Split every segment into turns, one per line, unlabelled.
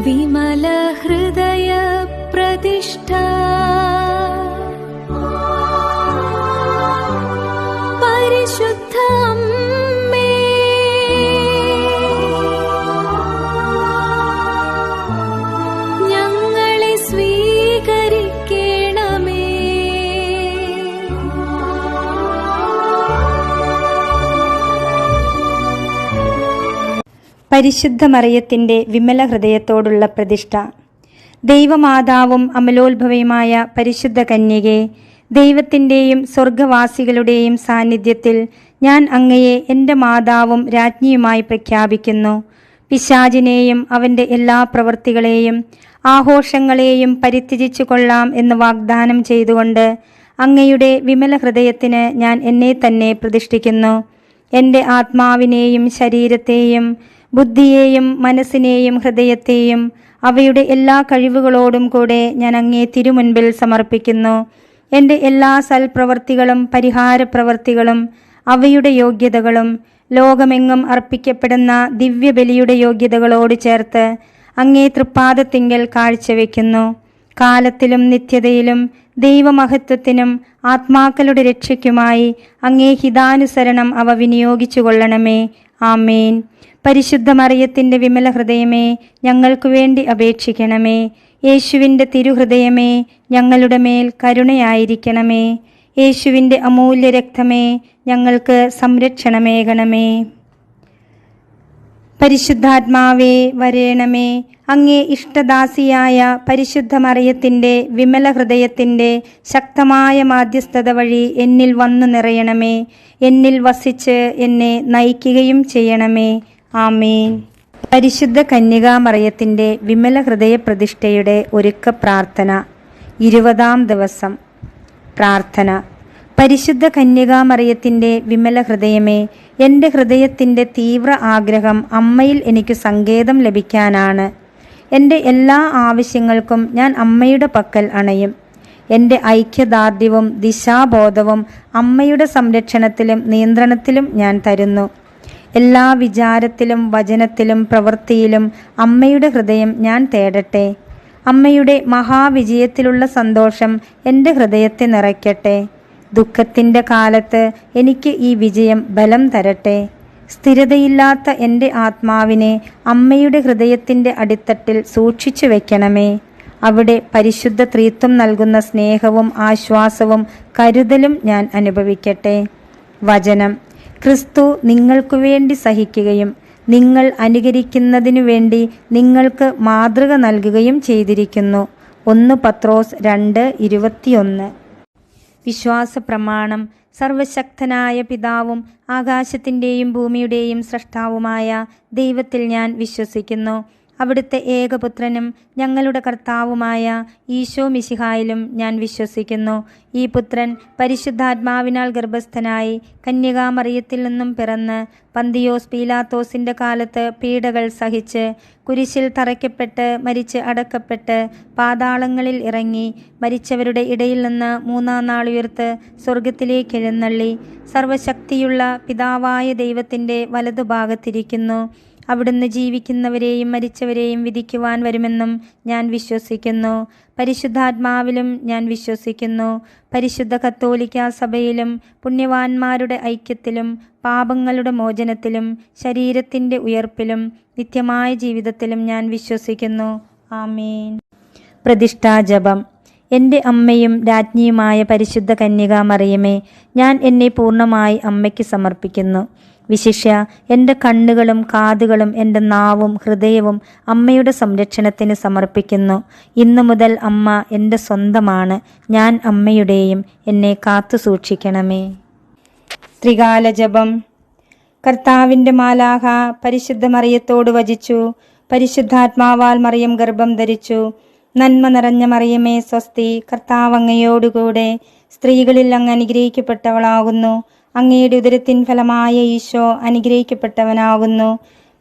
വിമല ഹൃദയ പ്രതിഷ്ഠ പരിശുദ്ധ അമ്മേ, ഞങ്ങളെ സ്വീകരിക്കണമേ.
പരിശുദ്ധ മറിയത്തിൻ്റെ വിമല ഹൃദയത്തോടുള്ള പ്രതിഷ്ഠ. ദൈവമാതാവും അമലോത്ഭവയുമായ പരിശുദ്ധ കന്യകെ, ദൈവത്തിൻ്റെയും സ്വർഗവാസികളുടെയും സാന്നിധ്യത്തിൽ ഞാൻ അങ്ങയെ എൻ്റെ മാതാവും രാജ്ഞിയുമായി പ്രഖ്യാപിക്കുന്നു. പിശാചിനെയും അവൻ്റെ എല്ലാ പ്രവൃത്തികളെയും ആഘോഷങ്ങളെയും പരിത്യജിച്ചു കൊള്ളാം എന്ന് വാഗ്ദാനം ചെയ്തുകൊണ്ട് അങ്ങയുടെ വിമല ഹൃദയത്തിന് ഞാൻ എന്നെ തന്നെ പ്രതിഷ്ഠിക്കുന്നു. എൻ്റെ ആത്മാവിനെയും ശരീരത്തെയും ബുദ്ധിയെയും മനസ്സിനെയും ഹൃദയത്തെയും അവയുടെ എല്ലാ കഴിവുകളോടും കൂടെ ഞാൻ അങ്ങേ തിരുമുൻപിൽ സമർപ്പിക്കുന്നു. എൻ്റെ എല്ലാ സൽപ്രവർത്തികളും പരിഹാരപ്രവർത്തികളും അവയുടെ യോഗ്യതകളും ലോകമെങ്ങും അർപ്പിക്കപ്പെടുന്ന ദിവ്യബലിയുടെ യോഗ്യതകളോട് ചേർത്ത് അങ്ങേ തൃപ്പാദത്തിങ്കൽ കാഴ്ചവെക്കുന്നു. കാലത്തിലും നിത്യതയിലും ദൈവമഹത്വത്തിനും ആത്മാക്കളുടെ രക്ഷയ്ക്കുമായി അങ്ങേ ഹിതാനുസരണം അവ വിനിയോഗിച്ചു കൊള്ളണമേ. ആമേൻ. പരിശുദ്ധ മറിയത്തിൻ്റെ വിമല ഹൃദയമേ, ഞങ്ങൾക്കു വേണ്ടി അപേക്ഷിക്കണമേ. യേശുവിൻ്റെ തിരുഹൃദയമേ, ഞങ്ങളുടെ മേൽ കരുണയായിരിക്കണമേ. യേശുവിൻ്റെ അമൂല്യ രക്തമേ, ഞങ്ങൾക്ക് സംരക്ഷണമേകണമേ. പരിശുദ്ധാത്മാവേ വരേണമേ. അങ്ങേ ഇഷ്ടദാസിയായ പരിശുദ്ധ മറിയത്തിൻ്റെ വിമല ഹൃദയത്തിൻ്റെ ശക്തമായ മാധ്യസ്ഥത വഴി എന്നിൽ വന്നു നിറയണമേ. എന്നിൽ വസിച്ച് എന്നെ നയിക്കുകയും ചെയ്യണമേ. ആമേൻ. പരിശുദ്ധ കന്യകാ മറിയത്തിൻ്റെ വിമല ഹൃദയ പ്രതിഷ്ഠയുടെ ഒരുക്ക പ്രാർത്ഥന. 20-ാം ദിവസം പ്രാർത്ഥന. പരിശുദ്ധ കന്യകാ മറിയത്തിൻ്റെ വിമല ഹൃദയമേ, എൻ്റെ ഹൃദയത്തിൻ്റെ തീവ്ര ആഗ്രഹം അമ്മയിൽ എനിക്ക് സങ്കേതം ലഭിക്കാനാണ്. എൻ്റെ എല്ലാ ആവശ്യങ്ങൾക്കും ഞാൻ അമ്മയുടെ പക്കൽ അണയും. എൻ്റെ ഐക്യദാർഢ്യവും ദിശാബോധവും അമ്മയുടെ സംരക്ഷണത്തിലും നിയന്ത്രണത്തിലും ഞാൻ തരുന്നു. എല്ലാ വിചാരത്തിലും വചനത്തിലും പ്രവൃത്തിയിലും അമ്മയുടെ ഹൃദയം ഞാൻ തേടട്ടെ. അമ്മയുടെ മഹാവിജയത്തിലുള്ള സന്തോഷം എൻ്റെ ഹൃദയത്തെ നിറയ്ക്കട്ടെ. ദുഃഖത്തിൻ്റെ കാലത്ത് എനിക്ക് ഈ വിജയം ബലം തരട്ടെ. സ്ഥിരതയില്ലാത്ത എൻ്റെ ആത്മാവിനെ അമ്മയുടെ ഹൃദയത്തിൻ്റെ അടിത്തട്ടിൽ സൂക്ഷിച്ചു വെക്കണമേ. അവിടെ പരിശുദ്ധ ത്രിത്വം നൽകുന്ന സ്നേഹവും ആശ്വാസവും കരുതലും ഞാൻ അനുഭവിക്കട്ടെ. വചനം. ക്രിസ്തു നിങ്ങൾക്ക് വേണ്ടി സഹിക്കുകയും നിങ്ങൾ അനുകരിക്കുന്നതിനു വേണ്ടി നിങ്ങൾക്ക് മാതൃക നൽകുകയും ചെയ്തിരിക്കുന്നു. 1 പത്രോസ് 2:21. വിശ്വാസ പ്രമാണം. സർവശക്തനായ പിതാവും ആകാശത്തിൻ്റെയും ഭൂമിയുടെയും സ്രഷ്ടാവുമായ ദൈവത്തിൽ ഞാൻ വിശ്വസിക്കുന്നു. അവിടുത്തെ ഏകപുത്രനും ഞങ്ങളുടെ കർത്താവുമായ ഈശോ മിശിഹായിലും ഞാൻ വിശ്വസിക്കുന്നു. ഈ പുത്രൻ പരിശുദ്ധാത്മാവിനാൽ ഗർഭസ്ഥനായി കന്യകാമറിയത്തിൽ നിന്നും പിറന്ന് പന്തിയോസ് പീലാത്തോസിൻ്റെ കാലത്ത് പീഡകൾ സഹിച്ച് കുരിശിൽ തറയ്ക്കപ്പെട്ട് മരിച്ച് അടക്കപ്പെട്ട് പാതാളങ്ങളിൽ ഇറങ്ങി മരിച്ചവരുടെ ഇടയിൽ നിന്ന് 3-ാം നാൾ ഉയർത്ത് സ്വർഗത്തിലേക്ക് എഴുന്നള്ളി സർവശക്തിയുള്ള പിതാവായ ദൈവത്തിൻ്റെ വലതുഭാഗത്തിരിക്കുന്നു. അവിടുന്ന് ജീവിക്കുന്നവരെയും മരിച്ചവരെയും വിധിക്കുവാൻ വരുമെന്നും ഞാൻ വിശ്വസിക്കുന്നു. പരിശുദ്ധാത്മാവിലും ഞാൻ വിശ്വസിക്കുന്നു. പരിശുദ്ധ കത്തോലിക്കാ സഭയിലും പുണ്യവാന്മാരുടെ ഐക്യത്തിലും പാപങ്ങളുടെ മോചനത്തിലും ശരീരത്തിൻ്റെ ഉയർപ്പിലും നിത്യമായ ജീവിതത്തിലും ഞാൻ വിശ്വസിക്കുന്നു. ആമേൻ. പ്രതിഷ്ഠാജപം. എൻ്റെ അമ്മയും രാജ്ഞിയുമായ പരിശുദ്ധ കന്യകാ മറിയമേ, ഞാൻ എന്നെ പൂർണ്ണമായി അമ്മയ്ക്ക് സമർപ്പിക്കുന്നു. വിശിഷ്യ എൻ്റെ കണ്ണുകളും കാതുകളും എൻ്റെ നാവും ഹൃദയവും അമ്മയുടെ സംരക്ഷണത്തിന് സമർപ്പിക്കുന്നു. ഇന്നു മുതൽ അമ്മ എൻ്റെ സ്വന്തമാണ്. ഞാൻ അമ്മയുടെയും. എന്നെ കാത്തു സൂക്ഷിക്കണമേ. ത്രികാല ജപം. കർത്താവിൻ്റെ മാലാഖ പരിശുദ്ധ മറിയത്തോട് വചിച്ചു. പരിശുദ്ധാത്മാവാൽ മറിയം ഗർഭം ധരിച്ചു. നന്മ നിറഞ്ഞ മറിയമേ സ്വസ്തി, കർത്താവ് അങ്ങയോടുകൂടെ സ്ത്രീകളിൽ അങ്ങ് അനുഗ്രഹിക്കപ്പെട്ടവളാകുന്നു. അങ്ങയുടെ ഉദരത്തിൻ ഫലമായ ഈശോ അനുഗ്രഹിക്കപ്പെട്ടവനാകുന്നു.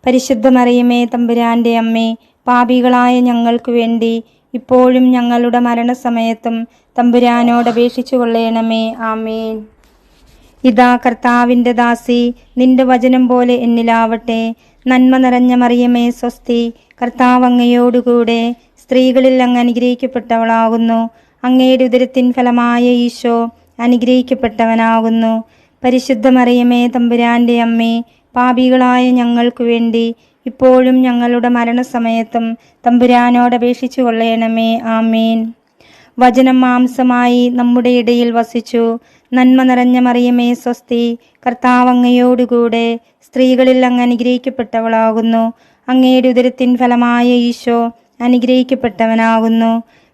പരിശുദ്ധ മറിയമേ തമ്പുരാൻ്റെ അമ്മേ, പാപികളായ ഞങ്ങൾക്ക് വേണ്ടി ഇപ്പോഴും ഞങ്ങളുടെ മരണസമയത്തും തമ്പുരാനോട് അപേക്ഷിച്ചു കൊള്ളണമേ. ആമേൻ. ഇതാ കർത്താവിൻ്റെ ദാസി, നിന്റെ വചനം പോലെ എന്നിലാവട്ടെ. നന്മ നിറഞ്ഞ മറിയമേ സ്വസ്തി, കർത്താവ് അങ്ങയോടുകൂടെ സ്ത്രീകളിൽ അങ്ങ് അനുഗ്രഹിക്കപ്പെട്ടവളാകുന്നു. അങ്ങയുടെ ഉദരത്തിൻ ഫലമായ ഈശോ അനുഗ്രഹിക്കപ്പെട്ടവനാകുന്നു. പരിശുദ്ധ മറിയമേ തമ്പുരാൻ്റെ അമ്മേ, പാപികളായ ഞങ്ങൾക്കു വേണ്ടി ഇപ്പോഴും ഞങ്ങളുടെ മരണസമയത്തും തമ്പുരാനോട് അപേക്ഷിച്ചു കൊള്ളണമേ. ആമേൻ. വചനം മാംസമായി നമ്മുടെ ഇടയിൽ വസിച്ചു. നന്മ നിറഞ്ഞ മറിയമേ സ്വസ്തി, കർത്താവ് അങ്ങയോടുകൂടെ സ്ത്രീകളിൽ അങ്ങ് അനുഗ്രഹിക്കപ്പെട്ടവളാകുന്നു. അങ്ങയുടെ ഉദരത്തിൻ ഫലമായ ഈശോ അനുഗ്രഹിക്കപ്പെട്ടവനാകുന്നു.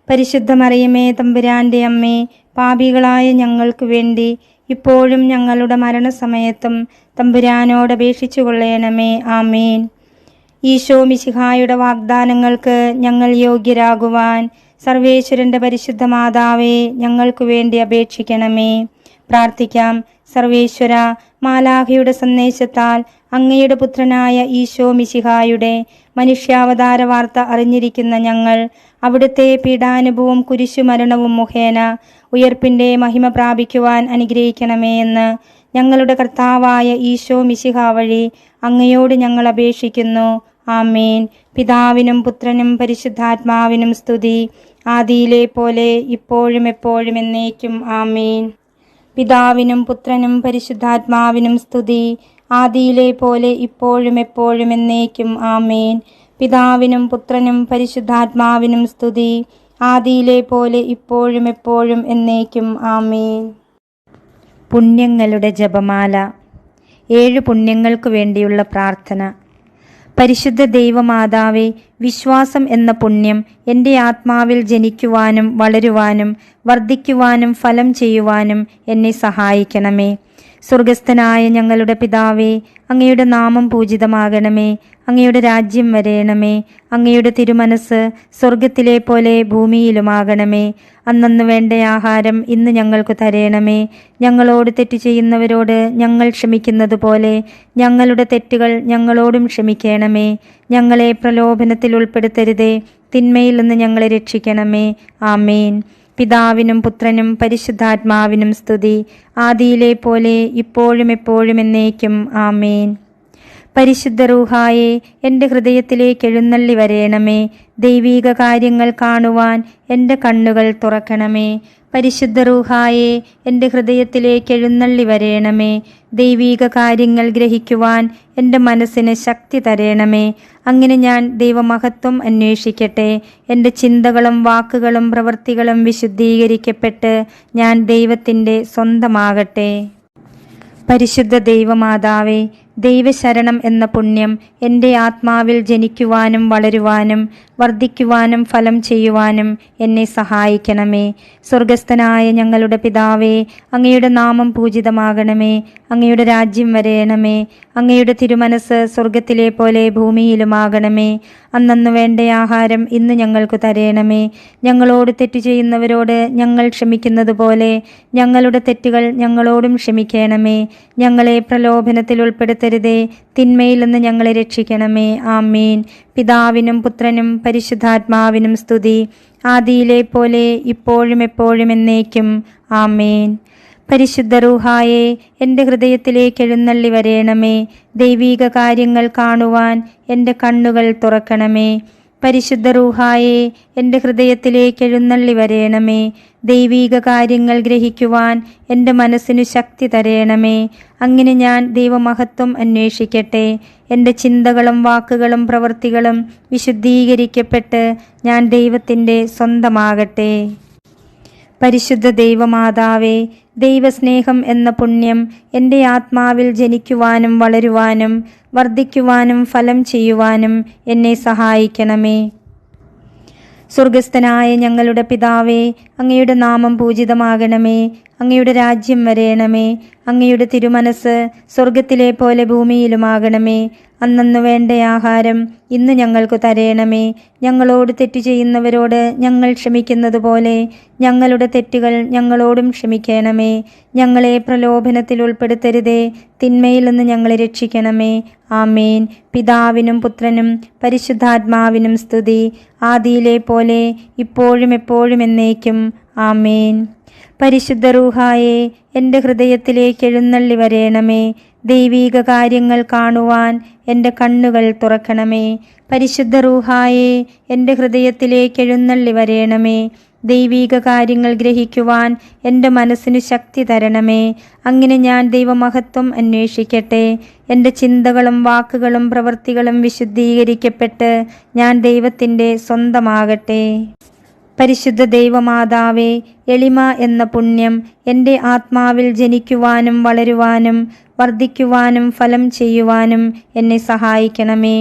പരിശുദ്ധ മറിയമേ തമ്പുരാൻ്റെ അമ്മേ, പാപികളായ ഞങ്ങൾക്കു വേണ്ടി ഇപ്പോഴും ഞങ്ങളുടെ മരണസമയത്തും തമ്പുരാനോട് അപേക്ഷിച്ചു കൊള്ളണമേ. ആമേൻ. ഈശോ മിശിഹായുടെ വാഗ്ദാനങ്ങൾക്ക് ഞങ്ങൾ യോഗ്യരാകുവാൻ സർവേശ്വരന്റെ പരിശുദ്ധ മാതാവേ, ഞങ്ങൾക്കു വേണ്ടി അപേക്ഷിക്കണമേ. പ്രാർത്ഥിക്കാം. സർവേശ്വര, മാലാഖയുടെ സന്ദേശത്താൽ അങ്ങയുടെ പുത്രനായ ഈശോ മിശിഹായുടെ മനുഷ്യാവതാര വാർത്ത അറിഞ്ഞിരിക്കുന്ന ഞങ്ങൾ അവിടുത്തെ പീഡാനുഭവവും കുരിശുമരണവും മുഖേന ഉയർപ്പിൻ്റെ മഹിമ പ്രാപിക്കുവാൻ അനുഗ്രഹിക്കണമേ എന്ന് ഞങ്ങളുടെ കർത്താവായ ഈശോ മിശിഹ വഴി അങ്ങയോട് ഞങ്ങൾ അപേക്ഷിക്കുന്നു. ആമേൻ. പിതാവിനും പുത്രനും പരിശുദ്ധാത്മാവിനും സ്തുതി, ആദിയിലെ പോലെ ഇപ്പോഴും എപ്പോഴും എന്നേക്കും. ആമേൻ. പിതാവിനും പുത്രനും പരിശുദ്ധാത്മാവിനും സ്തുതി, ആദിയിലെ പോലെ ഇപ്പോഴും എപ്പോഴും എന്നേക്കും. ആമേൻ. പിതാവിനും പുത്രനും പരിശുദ്ധാത്മാവിനും സ്തുതി, ആദിയിലെ പോലെ ഇപ്പോഴും എപ്പോഴും എന്നേക്കും. ആമേൻ. പുണ്യങ്ങളുടെ ജപമാല. 7 പുണ്യങ്ങൾക്കു വേണ്ടിയുള്ള പ്രാർത്ഥന. പരിശുദ്ധ ദൈവമാതാവേ, വിശ്വാസം എന്ന പുണ്യം എൻ്റെ ആത്മാവിൽ ജനിക്കുവാനും വളരുവാനും വർദ്ധിക്കുവാനും ഫലം ചെയ്യുവാനും എന്നെ സഹായിക്കണമേ. സ്വർഗസ്ഥനായ ഞങ്ങളുടെ പിതാവേ, അങ്ങയുടെ നാമം പൂജിതമാകണമേ. അങ്ങയുടെ രാജ്യം വരേണമേ. അങ്ങയുടെ തിരുമനസ് സ്വർഗത്തിലെ പോലെ ഭൂമിയിലുമാകണമേ. അന്നന്ന് വേണ്ട ആഹാരം ഇന്ന് ഞങ്ങൾക്ക് തരേണമേ. ഞങ്ങളോട് തെറ്റ് ചെയ്യുന്നവരോട് ഞങ്ങൾ ക്ഷമിക്കുന്നത് പോലെ ഞങ്ങളുടെ തെറ്റുകൾ ഞങ്ങളോടും ക്ഷമിക്കണമേ. ഞങ്ങളെ പ്രലോഭനത്തിൽ ഉൾപ്പെടുത്തരുതേ, തിന്മയിൽ നിന്ന് ഞങ്ങളെ രക്ഷിക്കണമേ. ആമേൻ. പിതാവിനും പുത്രനും പരിശുദ്ധാത്മാവിനും സ്തുതി, ആദിയിലെ പോലെ ഇപ്പോഴും എപ്പോഴും എന്നേക്കും. ആമേൻ. പരിശുദ്ധ റൂഹായെ, എൻ്റെ ഹൃദയത്തിലേക്ക് എഴുന്നള്ളി വരേണമേ. ദൈവീക കാര്യങ്ങൾ കാണുവാൻ എൻ്റെ കണ്ണുകൾ തുറക്കണമേ. പരിശുദ്ധ റൂഹായെ, എൻ്റെ ഹൃദയത്തിലേക്ക് എഴുന്നള്ളി വരേണമേ. ദൈവീക കാര്യങ്ങൾ ഗ്രഹിക്കുവാൻ എൻ്റെ മനസ്സിന് ശക്തി തരേണമേ. അങ്ങനെ ഞാൻ ദൈവമഹത്വം അന്വേഷിക്കട്ടെ. എൻ്റെ ചിന്തകളും വാക്കുകളും പ്രവൃത്തികളും വിശുദ്ധീകരിക്കപ്പെട്ട് ഞാൻ ദൈവത്തിൻ്റെ സ്വന്തമാകട്ടെ. പരിശുദ്ധ ദൈവമാതാവേ, ദൈവശരണം എന്ന പുണ്യം എൻ്റെ ആത്മാവിൽ ജനിക്കുവാനും വളരുവാനും വർദ്ധിക്കുവാനും ഫലം ചെയ്യുവാനും എന്നെ സഹായിക്കണമേ. സ്വർഗസ്ഥനായ ഞങ്ങളുടെ പിതാവേ, അങ്ങയുടെ നാമം പൂജിതമാകണമേ. അങ്ങയുടെ രാജ്യം വരേണമേ. അങ്ങയുടെ തിരുമനസ് സ്വർഗത്തിലെ പോലെ ഭൂമിയിലുമാകണമേ. അന്നന്ന് വേണ്ട ആഹാരം ഇന്ന് ഞങ്ങൾക്ക് തരേണമേ. ഞങ്ങളോട് തെറ്റ് ചെയ്യുന്നവരോട് ഞങ്ങൾ ക്ഷമിക്കുന്നത് പോലെ ഞങ്ങളുടെ തെറ്റുകൾ ഞങ്ങളോടും ക്ഷമിക്കണമേ. ഞങ്ങളെ പ്രലോഭനത്തിൽ ഉൾപ്പെടുത്തരുതേ, തിന്മയിൽ നിന്ന് ഞങ്ങളെ രക്ഷിക്കണമേ. ആമേൻ. പിതാവിനും പുത്രനും പരിശുദ്ധാത്മാവിനും സ്തുതി, ആദിയിലെ പോലെ ഇപ്പോഴും എപ്പോഴും എന്നേക്കും. ആമേൻ. പരിശുദ്ധ റൂഹായെ, എൻ്റെ ഹൃദയത്തിലേക്ക് എഴുന്നള്ളി വരേണമേ. ദൈവീക കാര്യങ്ങൾ കാണുവാൻ എൻ്റെ കണ്ണുകൾ തുറക്കണമേ. പരിശുദ്ധ റൂഹായെ, എൻ്റെ ഹൃദയത്തിലേക്ക് എഴുന്നള്ളി വരേണമേ. ദൈവീക കാര്യങ്ങൾ ഗ്രഹിക്കുവാൻ എൻ്റെ മനസ്സിനു ശക്തി തരേണമേ. അങ്ങനെ ഞാൻ ദൈവമഹത്വം അന്വേഷിക്കട്ടെ. എൻ്റെ ചിന്തകളും വാക്കുകളും പ്രവൃത്തികളും വിശുദ്ധീകരിക്കപ്പെട്ട് ഞാൻ ദൈവത്തിൻ്റെ സ്വന്തമാകട്ടെ. പരിശുദ്ധ ദൈവമാതാവേ, ദൈവസ്നേഹം എന്ന പുണ്യം എൻ്റെ ആത്മാവിൽ ജനിക്കുവാനും വളരുവാനും വർദ്ധിക്കുവാനും ഫലം ചെയ്യുവാനും എന്നെ സഹായിക്കണമേ. സ്വർഗസ്ഥനായ ഞങ്ങളുടെ പിതാവേ, അങ്ങയുടെ നാമം പൂജിതമാകണമേ. അങ്ങയുടെ രാജ്യം വരേണമേ. അങ്ങയുടെ തിരുമനസ് സ്വർഗത്തിലെ പോലെ ഭൂമിയിലുമാകണമേ. അന്നന്ന് വേണ്ട ആഹാരം ഇന്ന് ഞങ്ങൾക്ക് തരേണമേ. ഞങ്ങളോട് തെറ്റ് ചെയ്യുന്നവരോട് ഞങ്ങൾ ക്ഷമിക്കുന്നത് പോലെ ഞങ്ങളുടെ തെറ്റുകൾ ഞങ്ങളോടും ക്ഷമിക്കണമേ. ഞങ്ങളെ പ്രലോഭനത്തിൽ ഉൾപ്പെടുത്തരുതേ, തിന്മയിൽ നിന്ന് ഞങ്ങളെ രക്ഷിക്കണമേ. ആമേൻ. പിതാവിനും പുത്രനും പരിശുദ്ധാത്മാവിനും സ്തുതി, ആദിയിലെ പോലെ ഇപ്പോഴും എപ്പോഴും എന്നേക്കും. ആമേൻ. പരിശുദ്ധ റൂഹായെ എൻ്റെ ഹൃദയത്തിലേക്ക് എഴുന്നള്ളി വരേണമേ. ദൈവീക കാര്യങ്ങൾ കാണുവാൻ എൻ്റെ കണ്ണുകൾ തുറക്കണമേ. പരിശുദ്ധ റൂഹായെ എൻ്റെ ഹൃദയത്തിലേക്ക് എഴുന്നള്ളി വരേണമേ. ദൈവീക കാര്യങ്ങൾ ഗ്രഹിക്കുവാൻ എൻ്റെ മനസ്സിന് ശക്തി തരണമേ. അങ്ങനെ ഞാൻ ദൈവമഹത്വം അന്വേഷിക്കട്ടെ. എൻ്റെ ചിന്തകളും വാക്കുകളും പ്രവൃത്തികളും വിശുദ്ധീകരിക്കപ്പെട്ട് ഞാൻ ദൈവത്തിൻ്റെ സ്വന്തമാകട്ടെ. പരിശുദ്ധ ദൈവമാതാവേ, എളിമ എന്ന പുണ്യം എൻ്റെ ആത്മാവിൽ ജനിക്കുവാനും വളരുവാനും വർദ്ധിക്കുവാനും ഫലം ചെയ്യുവാനും എന്നെ സഹായിക്കണമേ.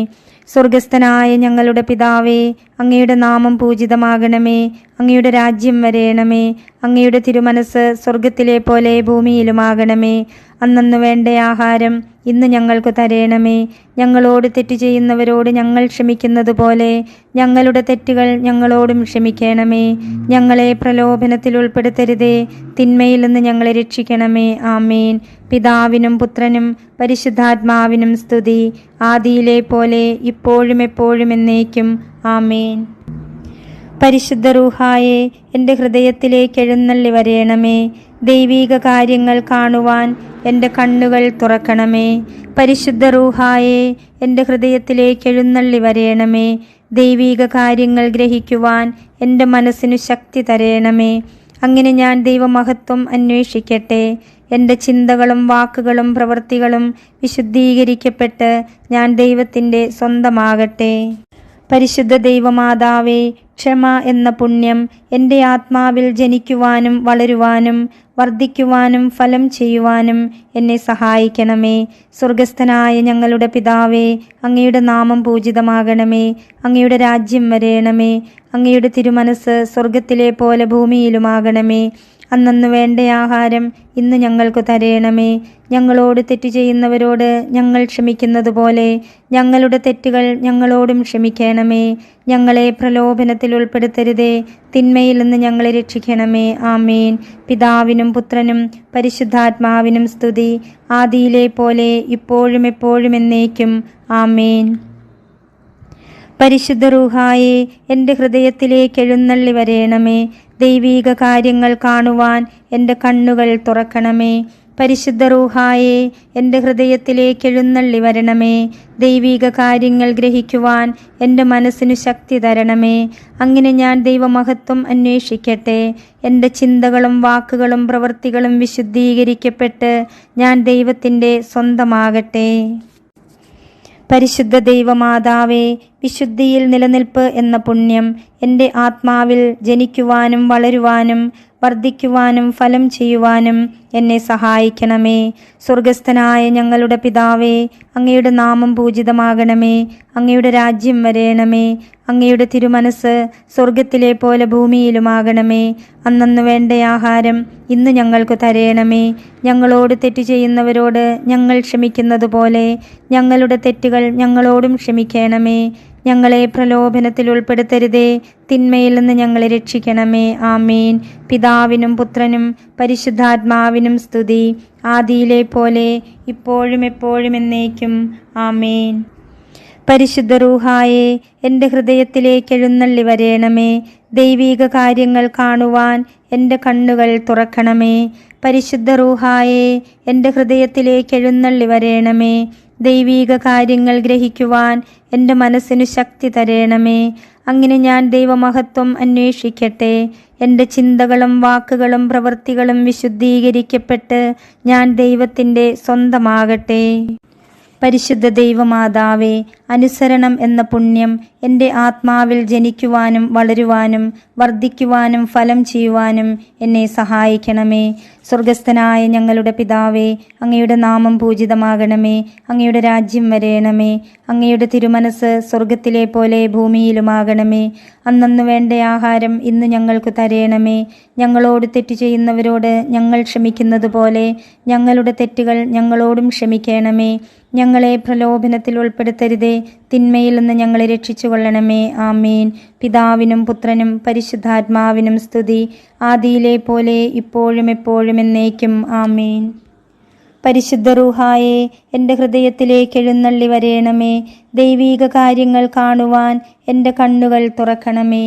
സ്വർഗസ്ഥനായ ഞങ്ങളുടെ പിതാവേ, അങ്ങയുടെ നാമം പൂജിതമാകണമേ. അങ്ങയുടെ രാജ്യം വരേണമേ. അങ്ങയുടെ തിരുമനസ് സ്വർഗത്തിലെ പോലെ ഭൂമിയിലുമാകണമേ. അന്നന്നു വേണ്ട ആഹാരം ഇന്ന് ഞങ്ങൾക്ക് തരേണമേ. ഞങ്ങളോട് തെറ്റ് ചെയ്യുന്നവരോട് ഞങ്ങൾ ക്ഷമിക്കുന്നത് പോലെ ഞങ്ങളുടെ തെറ്റുകൾ ഞങ്ങളോടും ക്ഷമിക്കണമേ. ഞങ്ങളെ പ്രലോഭനത്തിൽ ഉൾപ്പെടുത്തരുതേ, തിന്മയിൽ നിന്ന് ഞങ്ങളെ രക്ഷിക്കണമേ. ആമേൻ. പിതാവിനും പുത്രനും പരിശുദ്ധാത്മാവിനും സ്തുതി, ആദിയിലെ പോലെ ഇപ്പോഴും എപ്പോഴും എന്നേക്കും. ആമേൻ. പരിശുദ്ധ റൂഹായെ എൻ്റെ ഹൃദയത്തിലേക്ക് എഴുന്നള്ളി വരേണമേ. ദൈവീക കാര്യങ്ങൾ കാണുവാൻ എൻ്റെ കണ്ണുകൾ തുറക്കണമേ. പരിശുദ്ധ റൂഹായെ എൻ്റെ ഹൃദയത്തിലേക്ക് എഴുന്നള്ളി വരേണമേ. ദൈവീക കാര്യങ്ങൾ ഗ്രഹിക്കുവാൻ എൻ്റെ മനസ്സിനു ശക്തി തരേണമേ. അങ്ങനെ ഞാൻ ദൈവമഹത്വം അന്വേഷിക്കട്ടെ. എൻ്റെ ചിന്തകളും വാക്കുകളും പ്രവൃത്തികളും വിശുദ്ധീകരിക്കപ്പെട്ട് ഞാൻ ദൈവത്തിൻ്റെ സ്വന്തമാകട്ടെ. പരിശുദ്ധ ദൈവമാതാവേ, ക്ഷമ എന്ന പുണ്യം എൻ്റെ ആത്മാവിൽ ജനിക്കുവാനും വളരുവാനും വർദ്ധിക്കുവാനും ഫലം ചെയ്യുവാനും എന്നെ സഹായിക്കണമേ. സ്വർഗസ്ഥനായ ഞങ്ങളുടെ പിതാവേ, അങ്ങയുടെ നാമം പൂജിതമാകണമേ. അങ്ങയുടെ രാജ്യം വരേണമേ. അങ്ങയുടെ തിരുമനസ് സ്വർഗത്തിലെ പോലെ ഭൂമിയിലുമാകണമേ. അന്നന്നു വേണ്ട ആഹാരം ഇന്ന് ഞങ്ങൾക്ക് തരേണമേ. ഞങ്ങളോട് തെറ്റ് ചെയ്യുന്നവരോട് ഞങ്ങൾ ക്ഷമിക്കുന്നത് പോലെ ഞങ്ങളുടെ തെറ്റുകൾ ഞങ്ങളോടും ക്ഷമിക്കണമേ. ഞങ്ങളെ പ്രലോഭനത്തിൽ ഉൾപ്പെടുത്തരുതേ, തിന്മയിൽ നിന്ന് ഞങ്ങളെ രക്ഷിക്കണമേ. ആമേൻ. പിതാവിനും പുത്രനും പരിശുദ്ധാത്മാവിനും സ്തുതി, ആദിയിലെ പോലെ ഇപ്പോഴും എപ്പോഴും എന്നേക്കും. ആമേൻ. പരിശുദ്ധ റൂഹായെ എൻ്റെ ഹൃദയത്തിലേക്ക് എഴുന്നള്ളി വരേണമേ. ദൈവീക കാര്യങ്ങൾ കാണുവാൻ എൻ്റെ കണ്ണുകൾ തുറക്കണമേ. പരിശുദ്ധ റൂഹായെ എൻ്റെ ഹൃദയത്തിലേക്ക് എഴുന്നള്ളി വരണമേ. ദൈവീക കാര്യങ്ങൾ ഗ്രഹിക്കുവാൻ എൻ്റെ മനസ്സിനു ശക്തി തരണമേ. അങ്ങനെ ഞാൻ ദൈവമഹത്വം അന്വേഷിക്കട്ടെ. എൻ്റെ ചിന്തകളും വാക്കുകളും പ്രവൃത്തികളും വിശുദ്ധീകരിക്കപ്പെട്ട് ഞാൻ ദൈവത്തിൻ്റെ സ്വന്തമാകട്ടെ. പരിശുദ്ധ ദൈവമാതാവേ, വിശുദ്ധിയിൽ നിലനിൽപ്പ് എന്ന പുണ്യം എൻ്റെ ആത്മാവിൽ ജനിക്കുവാനും വളരുവാനും വർദ്ധിക്കുവാനും ഫലം ചെയ്യുവാനും എന്നെ സഹായിക്കണമേ. സ്വർഗസ്ഥനായ ഞങ്ങളുടെ പിതാവേ, അങ്ങയുടെ നാമം പൂജിതമാകണമേ. അങ്ങയുടെ രാജ്യം വരേണമേ. അങ്ങയുടെ തിരുമനസ് സ്വർഗത്തിലെ പോലെ ഭൂമിയിലുമാകണമേ. അന്നന്നു വേണ്ട ആഹാരം ഇന്ന് ഞങ്ങൾക്ക് തരേണമേ. ഞങ്ങളോട് തെറ്റ് ചെയ്യുന്നവരോട് ഞങ്ങൾ ക്ഷമിക്കുന്നത് പോലെ ഞങ്ങളുടെ തെറ്റുകൾ ഞങ്ങളോടും ക്ഷമിക്കണമേ. ഞങ്ങളെ പ്രലോഭനത്തിൽ ഉൾപ്പെടുത്തരുതേ, തിന്മയിൽ നിന്ന് ഞങ്ങളെ രക്ഷിക്കണമേ. ആമേൻ. പിതാവിനും പുത്രനും പരിശുദ്ധാത്മാവിനും സ്തുതി, ആദിയിലെ പോലെ ഇപ്പോഴും എപ്പോഴും എന്നേക്കും. ആമേൻ. പരിശുദ്ധ റൂഹായെ എൻ്റെ ഹൃദയത്തിലേക്ക് എഴുന്നള്ളി വരേണമേ. ദൈവീക കാര്യങ്ങൾ കാണുവാൻ എൻ്റെ കണ്ണുകൾ തുറക്കണമേ. പരിശുദ്ധ റൂഹായെ എൻ്റെ ഹൃദയത്തിലേക്ക് എഴുന്നള്ളി വരേണമേ. ദൈവീക കാര്യങ്ങൾ ഗ്രഹിക്കുവാൻ എൻ്റെ മനസ്സിനു ശക്തി തരേണമേ. അങ്ങനെ ഞാൻ ദൈവമഹത്വം അന്വേഷിക്കട്ടെ. എൻ്റെ ചിന്തകളും വാക്കുകളും പ്രവൃത്തികളും വിശുദ്ധീകരിക്കപ്പെട്ട് ഞാൻ ദൈവത്തിൻ്റെ സ്വന്തമാകട്ടെ. പരിശുദ്ധ ദൈവമാതാവേ, അനുസരണം എന്ന പുണ്യം എൻ്റെ ആത്മാവിൽ ജനിക്കുവാനും വളരുവാനും വർദ്ധിക്കുവാനും ഫലം ചെയ്യുവാനും എന്നെ സഹായിക്കണമേ. സ്വർഗസ്ഥനായ ഞങ്ങളുടെ പിതാവേ, അങ്ങയുടെ നാമം പൂജിതമാകണമേ. അങ്ങയുടെ രാജ്യം വരേണമേ. അങ്ങയുടെ തിരുമനസ് സ്വർഗത്തിലെ പോലെ ഭൂമിയിലുമാകണമേ. അന്നന്നു വേണ്ട ആഹാരം ഇന്ന് ഞങ്ങൾക്ക് തരേണമേ. ഞങ്ങളോട് തെറ്റ് ചെയ്യുന്നവരോട് ഞങ്ങൾ ക്ഷമിക്കുന്നത് പോലെ ഞങ്ങളുടെ തെറ്റുകൾ ഞങ്ങളോടും ക്ഷമിക്കണമേ. ഞങ്ങളെ പ്രലോഭനത്തിൽ ഉൾപ്പെടുത്തരുതേ, തിന്മയിൽ നിന്ന് ഞങ്ങളെ രക്ഷിച്ചു കൊള്ളണമേ. ആമേൻ. പിതാവിനും പുത്രനും പരിശുദ്ധാത്മാവിനും സ്തുതി, ആദിയിലെ പോലെ ഇപ്പോഴും എപ്പോഴും എന്നേക്കും. ആമേൻ. പരിശുദ്ധ റൂഹായെ എൻ്റെ ഹൃദയത്തിലേക്ക് എഴുന്നള്ളി വരേണമേ. ദൈവീക കാര്യങ്ങൾ കാണുവാൻ എൻ്റെ കണ്ണുകൾ തുറക്കണമേ.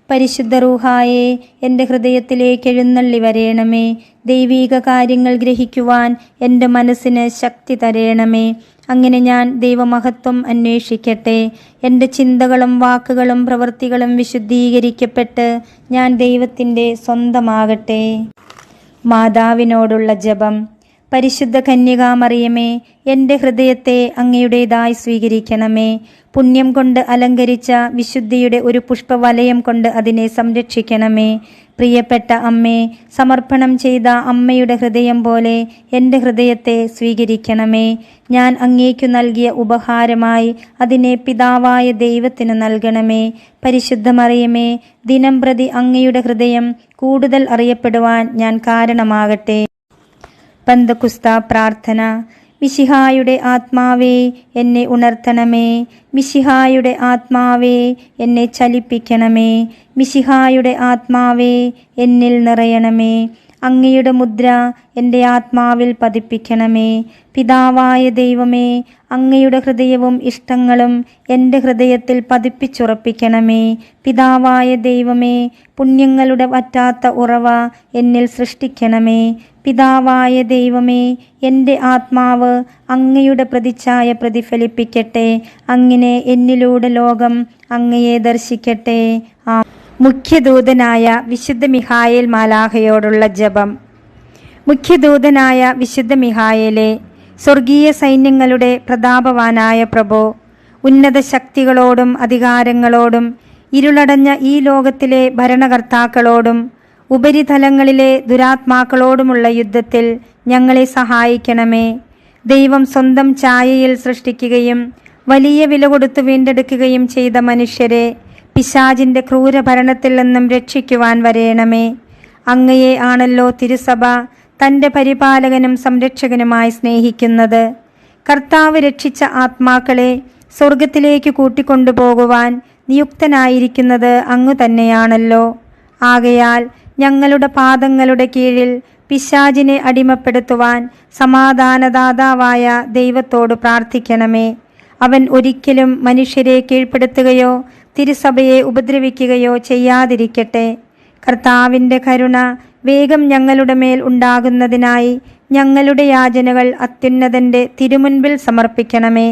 പരിശുദ്ധ റൂഹായെ എൻ്റെ ഹൃദയത്തിലേക്ക് എഴുന്നള്ളി വരേണമേ. ദൈവീക കാര്യങ്ങൾ ഗ്രഹിക്കുവാൻ എൻ്റെ മനസ്സിന് ശക്തി തരേണമേ. അങ്ങനെ ഞാൻ ദൈവമഹത്വം അന്വേഷിക്കട്ടെ. എൻ്റെ ചിന്തകളും വാക്കുകളും പ്രവൃത്തികളും വിശുദ്ധീകരിക്കപ്പെട്ട് ഞാൻ ദൈവത്തിൻ്റെ സ്വന്തമാകട്ടെ. മാതാവിനോടുള്ള ജപം. പരിശുദ്ധ കന്യകാമറിയമേ, എൻ്റെ ഹൃദയത്തെ അങ്ങയുടേതായി സ്വീകരിക്കണമേ. പുണ്യം കൊണ്ട് അലങ്കരിച്ച വിശുദ്ധിയുടെ ഒരു പുഷ്പവലയം കൊണ്ട് അതിനെ സംരക്ഷിക്കണമേ. പ്രിയപ്പെട്ട അമ്മേ, സമർപ്പണം ചെയ്ത അമ്മയുടെ ഹൃദയം പോലെ എൻ്റെ ഹൃദയത്തെ സ്വീകരിക്കണമേ. ഞാൻ അങ്ങേക്കു നൽകിയ ഉപഹാരമായി അതിനെ പിതാവായ ദൈവത്തിന് നൽകണമേ. പരിശുദ്ധ മറിയമേ, ദിനം പ്രതി അങ്ങയുടെ ഹൃദയം കൂടുതൽ അറിയപ്പെടുവാൻ ഞാൻ കാരണമാകട്ടെ. പന്തക്കുസ്ത പ്രാർത്ഥന. മിശിഹായുടെ ആത്മാവേ, എന്നെ ഉണർത്തണമേ. മിശിഹായുടെ ആത്മാവേ, എന്നെ ചലിപ്പിക്കണമേ. മിശിഹായുടെ ആത്മാവേ, എന്നിൽ നിറയണമേ. അങ്ങയുടെ മുദ്ര എൻ്റെ ആത്മാവിൽ പതിപ്പിക്കണമേ. പിതാവായ ദൈവമേ, അങ്ങയുടെ ഹൃദയവും ഇഷ്ടങ്ങളും എൻ്റെ ഹൃദയത്തിൽ പതിപ്പിച്ചുറപ്പിക്കണമേ. പിതാവായ ദൈവമേ, പുണ്യങ്ങളുടെ വറ്റാത്ത ഉറവ എന്നിൽ സൃഷ്ടിക്കണമേ. പിതാവായ ദൈവമേ, എൻ്റെ ആത്മാവ് അങ്ങയുടെ പ്രതിച്ഛായ പ്രതിഫലിപ്പിക്കട്ടെ. അങ്ങനെ എന്നിലൂടെ ലോകം അങ്ങയെ ദർശിക്കട്ടെ. മുഖ്യദൂതനായ വിശുദ്ധ മിഖായേൽ മാലാഖയോടുള്ള ജപം. മുഖ്യദൂതനായ വിശുദ്ധ മിഖായേലെ, സ്വർഗീയ സൈന്യങ്ങളുടെ പ്രതാപവാനായ പ്രഭോ, ഉന്നത ശക്തികളോടും അധികാരങ്ങളോടും ഇരുളടഞ്ഞ ഈ ലോകത്തിലെ ഭരണകർത്താക്കളോടും ഉപരിതലങ്ങളിലെ ദുരാത്മാക്കളോടുമുള്ള യുദ്ധത്തിൽ ഞങ്ങളെ സഹായിക്കണമേ. ദൈവം സ്വന്തം ഛായയിൽ സൃഷ്ടിക്കുകയും വലിയ വില കൊടുത്തു വീണ്ടെടുക്കുകയും ചെയ്ത മനുഷ്യരെ പിശാചിൻ്റെ ക്രൂരഭരണത്തിൽ നിന്നും രക്ഷിക്കുവാൻ വരേണമേ. അങ്ങയെ ആണല്ലോ തിരുസഭ തൻ്റെ പരിപാലകനും സംരക്ഷകനുമായി സ്നേഹിക്കുന്നത്. കർത്താവ് രക്ഷിച്ച ആത്മാക്കളെ സ്വർഗത്തിലേക്ക് കൂട്ടിക്കൊണ്ടുപോകുവാൻ നിയുക്തനായിരിക്കുന്നത് അങ്ങ് തന്നെയാണല്ലോ. ആകയാൽ ഞങ്ങളുടെ പാദങ്ങളുടെ കീഴിൽ പിശാചിനെ അടിമപ്പെടുത്തുവാൻ സമാധാനദാതാവായ ദൈവത്തോട് പ്രാർത്ഥിക്കണമേ. അവൻ ഒരിക്കലും മനുഷ്യരെ കീഴ്പ്പെടുത്തുകയോ തിരുസഭയെ ഉപദ്രവിക്കുകയോ ചെയ്യാതിരിക്കട്ടെ. കർത്താവിൻ്റെ കരുണ വേഗം ഞങ്ങളുടെ മേൽ ഉണ്ടാകുന്നതിനായി ഞങ്ങളുടെ യാചനകൾ അത്യുന്നതൻ്റെ തിരുമുൻപിൽ സമർപ്പിക്കണമേ.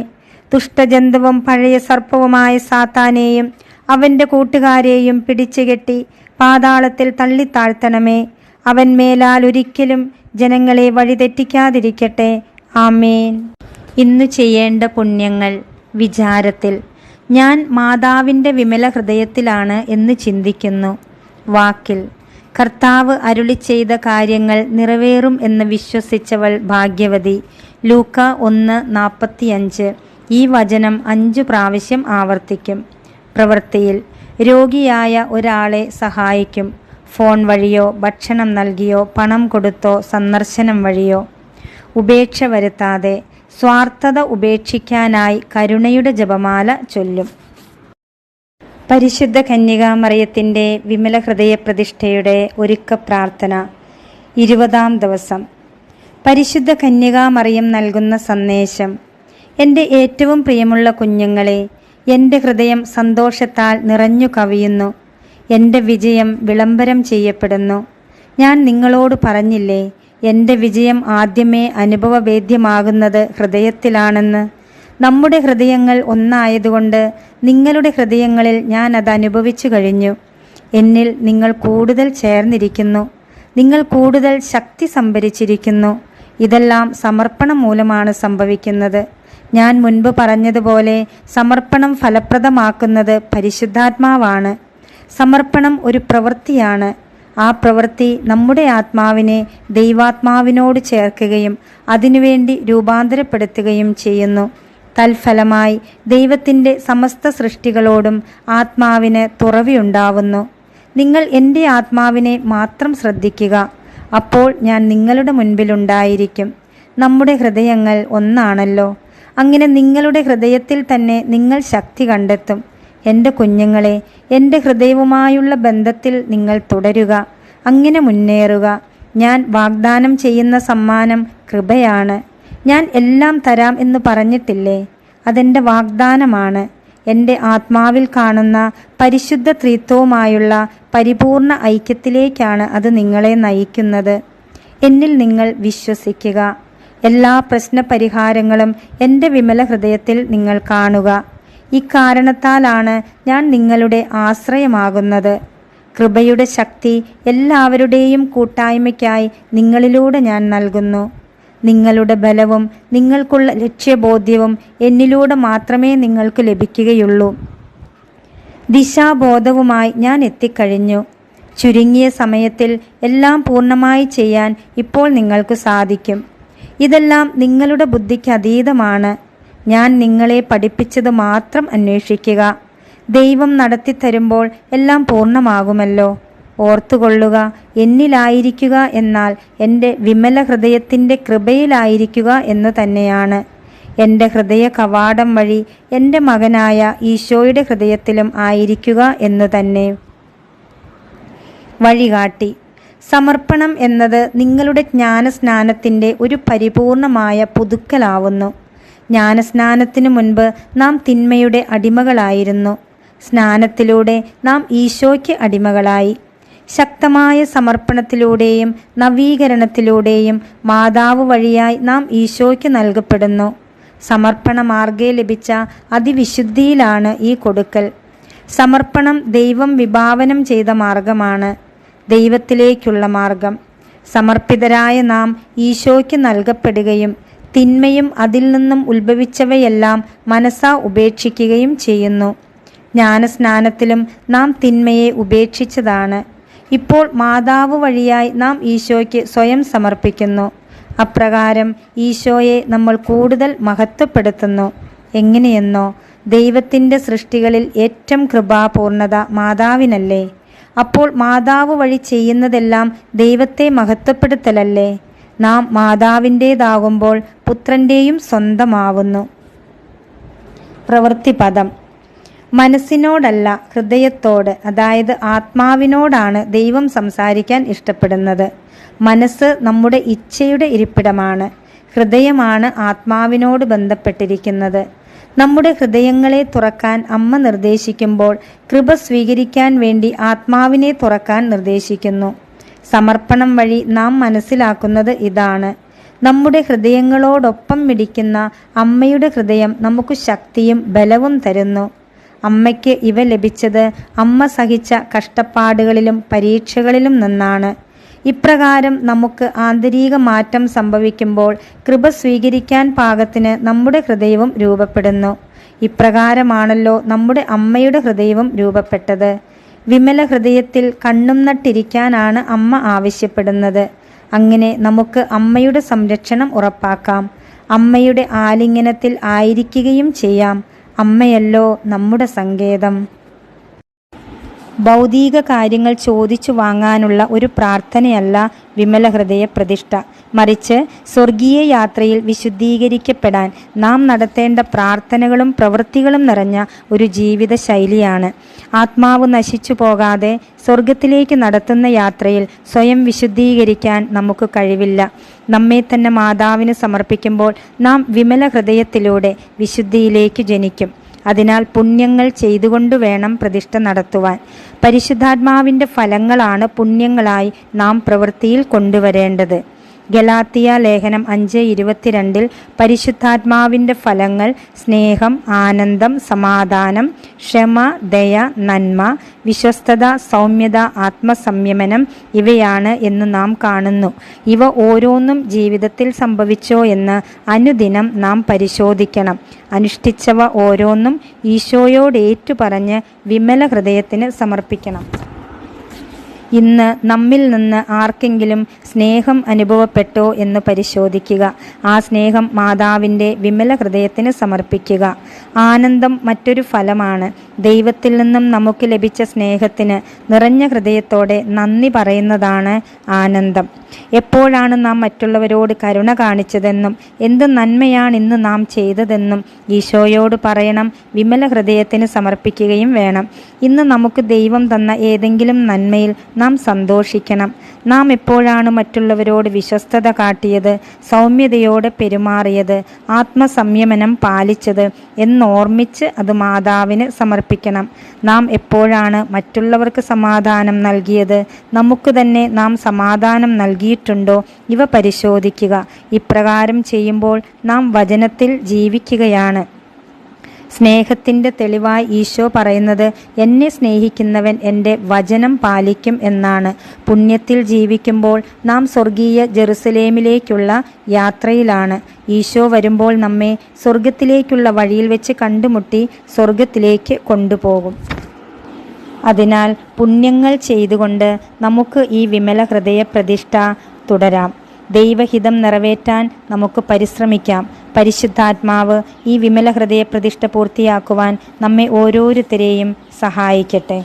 ദുഷ്ടജന്തുവും പഴയ സർപ്പവുമായ സാത്താനെയും അവൻ്റെ കൂട്ടുകാരെയും പിടിച്ചുകെട്ടി പാതാളത്തിൽ തള്ളിത്താഴ്ത്തണമേ. അവൻ മേലാൽ ഒരിക്കലും ജനങ്ങളെ വഴിതെറ്റിക്കാതിരിക്കട്ടെ. ആമേൻ. ഇന്നു ചെയ്യേണ്ട പുണ്യങ്ങൾ. വിചാരത്തിൽ ഞാൻ മാതാവിൻ്റെ വിമല ഹൃദയത്തിലാണ് എന്ന് ചിന്തിക്കുന്നു. വാക്കിൽ കർത്താവ് അരുളി ചെയ്ത കാര്യങ്ങൾ നിറവേറും എന്ന് വിശ്വസിച്ചവൾ ഭാഗ്യവതി. ലൂക്ക 1:45. ഈ വചനം 5 പ്രാവശ്യം ആവർത്തിക്കും. പ്രവൃത്തിയിൽ രോഗിയായ ഒരാളെ സഹായിക്കും. ഫോൺ വഴിയോ ഭക്ഷണം നൽകിയോ പണം കൊടുത്തോ സന്ദർശനം വഴിയോ. ഉപേക്ഷ വരുത്താതെ സ്വാർത്ഥത ഉപേക്ഷിക്കാനായി കരുണയുടെ ജപമാല ചൊല്ലും. പരിശുദ്ധ കന്യകാമറിയത്തിൻ്റെ വിമല ഹൃദയ പ്രതിഷ്ഠയുടെ ഒരുക്ക പ്രാർത്ഥന. 20-ാം ദിവസം. പരിശുദ്ധ കന്യകാമറിയം നൽകുന്ന സന്ദേശം. എൻ്റെ ഏറ്റവും പ്രിയമുള്ള കുഞ്ഞുങ്ങളെ, എൻ്റെ ഹൃദയം സന്തോഷത്താൽ നിറഞ്ഞു കവിയുന്നു. എൻ്റെ വിജയം വിളംബരം ചെയ്യപ്പെടുന്നു. ഞാൻ നിങ്ങളോട് പറഞ്ഞില്ലേ, എൻ്റെ വിജയം ആദ്യമേ അനുഭവവേദ്യമാകുന്നത് ഹൃദയത്തിലാണെന്ന്. നമ്മുടെ ഹൃദയങ്ങൾ ഒന്നായതുകൊണ്ട് നിങ്ങളുടെ ഹൃദയങ്ങളിൽ ഞാൻ അത് അനുഭവിച്ചു കഴിഞ്ഞു. എന്നിൽ നിങ്ങൾ കൂടുതൽ ചേർന്നിരിക്കുന്നു. നിങ്ങൾ കൂടുതൽ ശക്തി സംഭരിച്ചിരിക്കുന്നു. ഇതെല്ലാം സമർപ്പണം മൂലമാണ് സംഭവിക്കുന്നത്. ഞാൻ മുൻപ് പറഞ്ഞതുപോലെ സമർപ്പണം ഫലപ്രദമാക്കുന്നത് പരിശുദ്ധാത്മാവാണ്. സമർപ്പണം ഒരു പ്രവൃത്തിയാണ്. ആ പ്രവൃത്തി നമ്മുടെ ആത്മാവിനെ ദൈവാത്മാവിനോട് ചേർക്കുകയും അതിനുവേണ്ടി രൂപാന്തരപ്പെടുത്തുകയും ചെയ്യുന്നു. തൽഫലമായി ദൈവത്തിൻ്റെ സമസ്ത സൃഷ്ടികളോടും ആത്മാവിന് തുറവിയുണ്ടാവുന്നു. നിങ്ങൾ എൻ്റെ ആത്മാവിനെ മാത്രം ശ്രദ്ധിക്കുക, അപ്പോൾ ഞാൻ നിങ്ങളുടെ മുൻപിലുണ്ടായിരിക്കും. നമ്മുടെ ഹൃദയങ്ങൾ ഒന്നാണല്ലോ. അങ്ങനെ നിങ്ങളുടെ ഹൃദയത്തിൽ തന്നെ നിങ്ങൾ ശക്തി കണ്ടെത്തും. എൻ്റെ കുഞ്ഞുങ്ങളെ, എൻ്റെ ഹൃദയവുമായുള്ള ബന്ധത്തിൽ നിങ്ങൾ തുടരുക, അങ്ങനെ മുന്നേറുക. ഞാൻ വാഗ്ദാനം ചെയ്യുന്ന സമ്മാനം കൃപയാണ്. ഞാൻ എല്ലാം തരാം എന്ന് പറഞ്ഞിട്ടില്ലേ? അതെൻ്റെ വാഗ്ദാനമാണ്. എൻ്റെ ആത്മാവിൽ കാണുന്ന പരിശുദ്ധ ത്രിത്വവുമായുള്ള പരിപൂർണ ഐക്യത്തിലേക്കാണ് അത് നിങ്ങളെ നയിക്കുന്നത്. എന്നിൽ നിങ്ങൾ വിശ്വസിക്കുക. എല്ലാ പ്രശ്നപരിഹാരങ്ങളും എൻ്റെ വിമല ഹൃദയത്തിൽ നിങ്ങൾ കാണുക. ഇക്കാരണത്താലാണ് ഞാൻ നിങ്ങളുടെ ആശ്രയമാകുന്നത്. കൃപയുടെ ശക്തി എല്ലാവരുടെയും കൂട്ടായ്മയ്ക്കായി നിങ്ങളിലൂടെ ഞാൻ നൽകുന്നു. നിങ്ങളുടെ ബലവും നിങ്ങൾക്കുള്ള ലക്ഷ്യബോധ്യവും എന്നിലൂടെ മാത്രമേ നിങ്ങൾക്ക് ലഭിക്കുകയുള്ളൂ. ദിശാബോധവുമായി ഞാൻ എത്തിക്കഴിഞ്ഞു. ചുരുങ്ങിയ സമയത്തിൽ എല്ലാം പൂർണ്ണമായി ചെയ്യാൻ ഇപ്പോൾ നിങ്ങൾക്ക് സാധിക്കും. ഇതെല്ലാം നിങ്ങളുടെ ബുദ്ധിക്ക് അതീതമാണ്. ഞാൻ നിങ്ങളെ പഠിപ്പിച്ചത് മാത്രം അന്വേഷിക്കുക. ദൈവം നടത്തിത്തരുമ്പോൾ എല്ലാം പൂർണ്ണമാകുമല്ലോ. ഓർത്തുകൊള്ളുക, എന്നിലായിരിക്കുക എന്നാൽ എൻ്റെ വിമല ഹൃദയത്തിൻ്റെ കൃപയിലായിരിക്കുക എന്നു തന്നെയാണ്. എൻ്റെ ഹൃദയ കവാടം വഴി എൻ്റെ മകനായ ഈശോയുടെ ഹൃദയത്തിലും ആയിരിക്കുക എന്നു തന്നെ. വഴികാട്ടി. സമർപ്പണം എന്നത് നിങ്ങളുടെ ജ്ഞാനസ്നാനത്തിൻ്റെ ഒരു പരിപൂർണമായ പുതുക്കലാവുന്നു. ജ്ഞാനസ്നാനത്തിനു മുൻപ് നാം തിന്മയുടെ അടിമകളായിരുന്നു. സ്നാനത്തിലൂടെ നാം ഈശോയ്ക്ക് അടിമകളായി. ശക്തമായ സമർപ്പണത്തിലൂടെയും നവീകരണത്തിലൂടെയും മാതാവ് വഴിയായി നാം ഈശോയ്ക്ക് നൽകപ്പെടുന്നു. സമർപ്പണ മാർഗേ ലഭിച്ച അതിവിശുദ്ധിയിലാണ് ഈ കൊടുക്കൽ. സമർപ്പണം ദൈവം വിഭാവനം ചെയ്ത മാർഗമാണ്, ദൈവത്തിലേക്കുള്ള മാർഗം. സമർപ്പിതരായ നാം ഈശോയ്ക്ക് നൽകപ്പെടുകയും തിന്മയും അതിൽ നിന്നും ഉത്ഭവിച്ചവയെല്ലാം മനസ്സാ ഉപേക്ഷിക്കുകയും ചെയ്യുന്നു. ജ്ഞാനസ്നാനത്തിലും നാം തിന്മയെ ഉപേക്ഷിച്ചതാണ്. ഇപ്പോൾ മാതാവ് വഴിയായി നാം ഈശോയ്ക്ക് സ്വയം സമർപ്പിക്കുന്നു. അപ്രകാരം ഈശോയെ നമ്മൾ കൂടുതൽ മഹത്വപ്പെടുത്തുന്നു. എങ്ങനെയെന്നോ, ദൈവത്തിൻ്റെ സൃഷ്ടികളിൽ ഏറ്റവും കൃപാപൂർണത മാതാവിനല്ലേ. അപ്പോൾ മാതാവ് വഴി ചെയ്യുന്നതെല്ലാം ദൈവത്തെ മഹത്വപ്പെടുത്തലല്ലേ. നാം മാതാവിൻ്റേതാകുമ്പോൾ പുത്രൻ്റെയും സ്വന്തമാവുന്നു. പ്രവൃത്തിപദം. മനസ്സിനോടല്ല, ഹൃദയത്തോട്, അതായത് ആത്മാവിനോടാണ് ദൈവം സംസാരിക്കാൻ ഇഷ്ടപ്പെടുന്നത്. മനസ്സ് നമ്മുടെ ഇച്ഛയുടെ ഇരിപ്പിടമാണ്. ഹൃദയമാണ് ആത്മാവിനോട് ബന്ധപ്പെട്ടിരിക്കുന്നത്. നമ്മുടെ ഹൃദയങ്ങളെ തുറക്കാൻ അമ്മ നിർദ്ദേശിക്കുമ്പോൾ കൃപ സ്വീകരിക്കാൻ വേണ്ടി ആത്മാവിനെ തുറക്കാൻ നിർദ്ദേശിക്കുന്നു. സമർപ്പണം വഴി നാം മനസ്സിലാക്കുന്നത് ഇതാണ്: നമ്മുടെ ഹൃദയങ്ങളോടൊപ്പം മിടിക്കുന്ന അമ്മയുടെ ഹൃദയം നമുക്ക് ശക്തിയും ബലവും തരുന്നു. അമ്മയ്ക്ക് ഇവ ലഭിച്ചത് അമ്മ സഹിച്ച കഷ്ടപ്പാടുകളിലും പരീക്ഷകളിലും നിന്നാണ്. ഇപ്രകാരം നമുക്ക് ആന്തരിക മാറ്റം സംഭവിക്കുമ്പോൾ കൃപ സ്വീകരിക്കാൻ പാകത്തിന് നമ്മുടെ ഹൃദയവും രൂപപ്പെടുന്നു. ഇപ്രകാരമാണല്ലോ നമ്മുടെ അമ്മയുടെ ഹൃദയവും രൂപപ്പെട്ടത്. വിമല ഹൃദയത്തിൽ കണ്ണും നട്ടിരിക്കാനാണ് അമ്മ ആവശ്യപ്പെടുന്നത്. അങ്ങനെ നമുക്ക് അമ്മയുടെ സംരക്ഷണം ഉറപ്പാക്കാം. അമ്മയുടെ ആലിംഗനത്തിൽ ആയിരിക്കുകയും ചെയ്യാം. അമ്മയല്ലോ നമ്മുടെ സങ്കേതം. ഭൗതിക കാര്യങ്ങൾ ചോദിച്ചു വാങ്ങാനുള്ള ഒരു പ്രാർത്ഥനയല്ല വിമല ഹൃദയ പ്രതിഷ്ഠ. മറിച്ച് സ്വർഗീയ യാത്രയിൽ വിശുദ്ധീകരിക്കപ്പെടാൻ നാം നടത്തേണ്ട പ്രാർത്ഥനകളും പ്രവൃത്തികളും നിറഞ്ഞ ഒരു ജീവിത ശൈലിയാണ്. ആത്മാവ് നശിച്ചു പോകാതെ സ്വർഗത്തിലേക്ക് നടത്തുന്ന യാത്രയിൽ സ്വയം വിശുദ്ധീകരിക്കാൻ നമുക്ക് കഴിവില്ല. നമ്മെ തന്നെ മാതാവിന് സമർപ്പിക്കുമ്പോൾ നാം വിമല ഹൃദയത്തിലൂടെ വിശുദ്ധിയിലേക്ക് ജനിക്കും. അതിനാൽ പുണ്യങ്ങൾ ചെയ്തുകൊണ്ടു വേണം പ്രതിഷ്ഠ നടത്തുവാൻ. പരിശുദ്ധാത്മാവിൻ്റെ ഫലങ്ങളാണ് പുണ്യങ്ങളായി നാം പ്രവൃത്തിയിൽ കൊണ്ടുവരേണ്ടത്. ഗലാത്തിയ ലേഖനം 5:22 പരിശുദ്ധാത്മാവിൻ്റെ ഫലങ്ങൾ സ്നേഹം, ആനന്ദം, സമാധാനം, ക്ഷമ, ദയ, നന്മ, വിശ്വസ്തത, സൗമ്യത, ആത്മസംയമനം ഇവയാണ് എന്ന് നാം കാണുന്നു. ഇവ ഓരോന്നും ജീവിതത്തിൽ സംഭവിച്ചോ എന്ന് അനുദിനം നാം പരിശോധിക്കണം. അനുഷ്ഠിച്ചവ ഓരോന്നും ഈശോയോട് ഏറ്റുപറഞ്ഞ് വിമല ഹൃദയത്തിന് സമർപ്പിക്കണം. ഇന്ന് നമ്മിൽ നിന്ന് ആർക്കെങ്കിലും സ്നേഹം അനുഭവപ്പെട്ടോ എന്ന് പരിശോധിക്കുക. ആ സ്നേഹം മാതാവിൻ്റെ വിമല ഹൃദയത്തിന് സമർപ്പിക്കുക. ആനന്ദം മറ്റൊരു ഫലമാണ്. ദൈവത്തിൽ നിന്നും നമുക്ക് ലഭിച്ച സ്നേഹത്തിന് നിറഞ്ഞ ഹൃദയത്തോടെ നന്ദി പറയുന്നതാണ് ആനന്ദം. എപ്പോഴാണ് നാം മറ്റുള്ളവരോട് കരുണ കാണിച്ചതെന്നും എന്ത് നന്മയാണ് ഇന്ന് നാം ചെയ്തതെന്നും ഈശോയോട് പറയണം. വിമല ഹൃദയത്തിന് സമർപ്പിക്കുകയും വേണം. ഇന്ന് നമുക്ക് ദൈവം തന്ന ഏതെങ്കിലും നന്മയിൽ നാം സന്തോഷിക്കണം. നാം എപ്പോഴാണ് മറ്റുള്ളവരോട് വിശ്വസ്തത കാട്ടിയത്, സൗമ്യതയോടെ പെരുമാറിയത്, ആത്മസംയമനം പാലിച്ചത് എന്നോർമ്മിച്ച് അത് മാതാവിന് സമർപ്പിക്കണം. നാം എപ്പോഴാണ് മറ്റുള്ളവർക്ക് സമാധാനം നൽകിയത്, നമുക്ക് തന്നെ നാം സമാധാനം നൽകിയിട്ടുണ്ടോ, ഇവ പരിശോധിക്കുക. ഇപ്രകാരം ചെയ്യുമ്പോൾ നാം വചനത്തിൽ ജീവിക്കുകയാണ്. സ്നേഹത്തിൻ്റെ തെളിവായി ഈശോ പറയുന്നത്, എന്നെ സ്നേഹിക്കുന്നവൻ എൻ്റെ വചനം പാലിക്കും എന്നാണ്. പുണ്യത്തിൽ ജീവിക്കുമ്പോൾ നാം സ്വർഗീയ ജെറുസലേമിലേക്കുള്ള യാത്രയിലാണ്. ഈശോ വരുമ്പോൾ നമ്മെ സ്വർഗത്തിലേക്കുള്ള വഴിയിൽ വെച്ച് കണ്ടുമുട്ടി സ്വർഗത്തിലേക്ക് കൊണ്ടുപോകും. അതിനാൽ പുണ്യങ്ങൾ ചെയ്തുകൊണ്ട് നമുക്ക് ഈ വിമല ഹൃദയ പ്രതിഷ്ഠ തുടരാം. ദൈവഹിതം നിറവേറ്റാൻ നമുക്ക് പരിശ്രമിക്കാം. പരിശുദ്ധാത്മാവ് ഈ വിമല ഹൃദയ പ്രതിഷ്ഠ പൂർത്തിയാക്കുവാൻ നമ്മെ ഓരോരുത്തരെയും സഹായിക്കട്ടെ.